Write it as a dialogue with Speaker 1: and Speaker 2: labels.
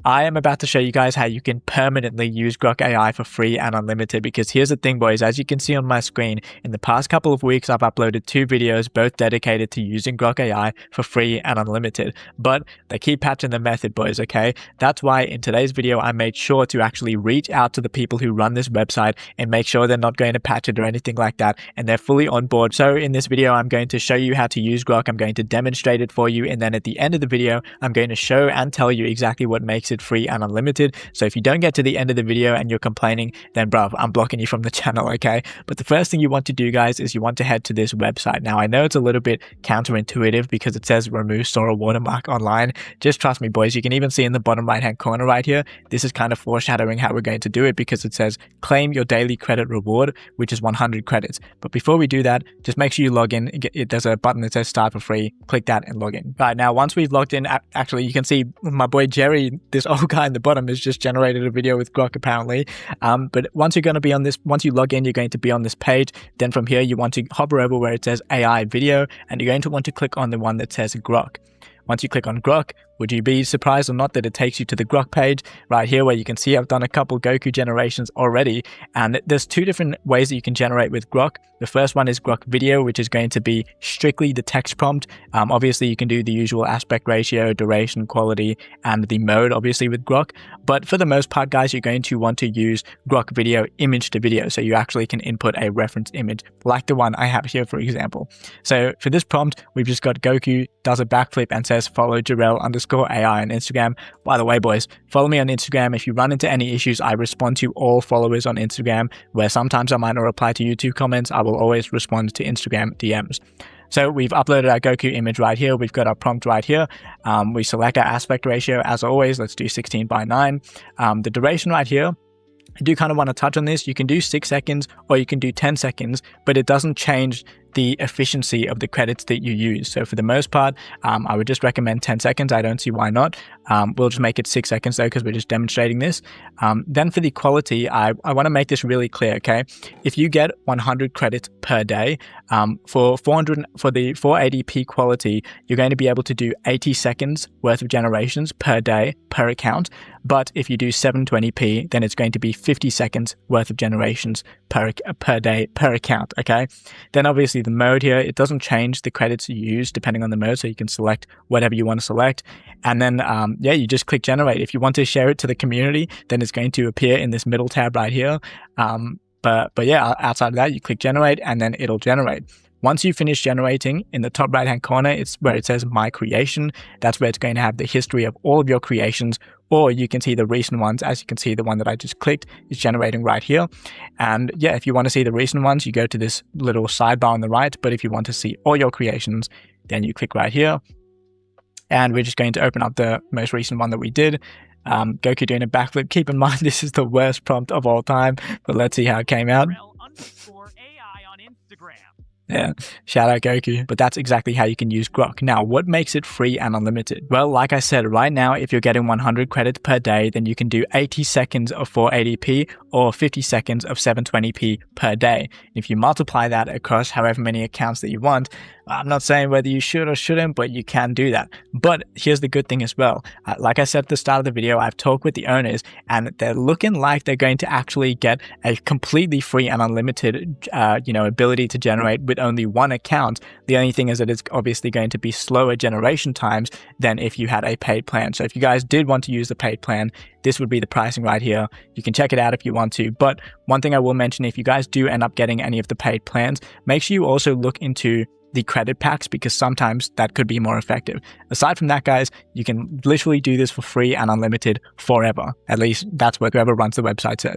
Speaker 1: I am about to show you guys how you can permanently use Grok AI for free and unlimited, because here's the thing, boys. As you can see on my screen, in the past couple of weeks, I've uploaded 2 videos, both dedicated to using Grok AI for free and unlimited, but they keep patching the method, boys, okay? That's why in today's video, I made sure to actually reach out to the people who run this website and make sure they're not going to patch it or anything like that, and they're fully on board. So in this video, I'm going to show you how to use Grok. I'm going to demonstrate it for you, and then at the end of the video, I'm going to show and tell you exactly what makes it free and unlimited. So if you don't get to the end of the video and you're complaining, then bruv, I'm blocking you from the channel, okay? But the first thing you want to do, guys, is you want to head to this website. Now, I know it's a little bit counterintuitive because it says remove store or watermark online. Just trust me, boys. You can even see in the bottom right hand corner right here, this is kind of foreshadowing how we're going to do it, because it says claim your daily credit reward, which is 100 credits. But before we do that, just make sure you log in. There's a button that says start for free. Click that and lug in. Right, now once we've logged in, actually you can see my boy Jerry, this old guy in the bottom, has just generated a video with Grok apparently. But once you're going to be on this, once you log in, you're going to be on this page. Then from here, you want to hover over where it says AI video, and you're going to want to click on the one that says Grok. Once you click on Grok, would you be surprised or not that it takes you to the Grok page right here, where you can see I've done a couple Goku generations already. And there's 2 different ways that you can generate with Grok. The first one is Grok video, which is going to be strictly the text prompt. Obviously, you can do the usual aspect ratio, duration, quality, and the mode, obviously, with Grok. But for the most part, guys, you're going to want to use Grok video image to video. So you actually can input a reference image like the one I have here, for example. So for this prompt, we've just got Goku does a backflip and says follow Jarrell_AI on Instagram. By the way, boys, follow me on Instagram. If you run into any issues, I respond to all followers on Instagram, where sometimes I might not reply to YouTube comments. I will always respond to Instagram DMs. So we've uploaded our Goku image right here. We've got our prompt right here. We select our aspect ratio as always. Let's do 16:9. The duration right here, I do kind of want to touch on this. You can do 6 seconds or you can do 10 seconds, but it doesn't change the efficiency of the credits that you use. So for the most part, I would just recommend 10 seconds. I don't see why not. We'll just make it 6 seconds though, because we're just demonstrating this. Then for the quality, I want to make this really clear, okay? If you get 100 credits per day, for the 480p quality, you're going to be able to do 80 seconds worth of generations per day per account. But if you do 720p, then it's going to be 50 seconds worth of generations per day per account, okay? Then obviously the mode here, it doesn't change the credits you use depending on the mode, so you can select whatever you want to select. And then yeah, you just click generate. If you want to share it to the community, then it's going to appear in this middle tab right here. But yeah, outside of that, you click generate and then it'll generate. Once you finish generating, in the top right hand corner, it's where it says my creation. That's where it's going to have the history of all of your creations, or you can see the recent ones. As you can see, the one that I just clicked is generating right here. And yeah, if you want to see the recent ones, you go to this little sidebar on the right. But if you want to see all your creations, then you click right here. And we're just going to open up the most recent one that we did. Goku doing a backflip. Keep in mind, this is the worst prompt of all time, but let's see how it came out. Yeah, shout out Goku. But that's exactly how you can use Grok. Now, what makes it free and unlimited? Well, like I said, right now, if you're getting 100 credits per day, then you can do 80 seconds of 480p or 50 seconds of 720p per day. If you multiply that across however many accounts that you want, I'm not saying whether you should or shouldn't, but you can do that. But here's the good thing as well. Like I said at the start of the video, I've talked with the owners and they're looking like they're going to actually get a completely free and unlimited, ability to generate with only one account. The only thing is that it's obviously going to be slower generation times than if you had a paid plan. So if you guys did want to use the paid plan, this would be the pricing right here. You can check it out if you want to. But one thing I will mention, if you guys do end up getting any of the paid plans, make sure you also look into the credit packs, because sometimes that could be more effective. Aside from that, guys, you can literally do this for free and unlimited forever. At least that's what whoever runs the website says.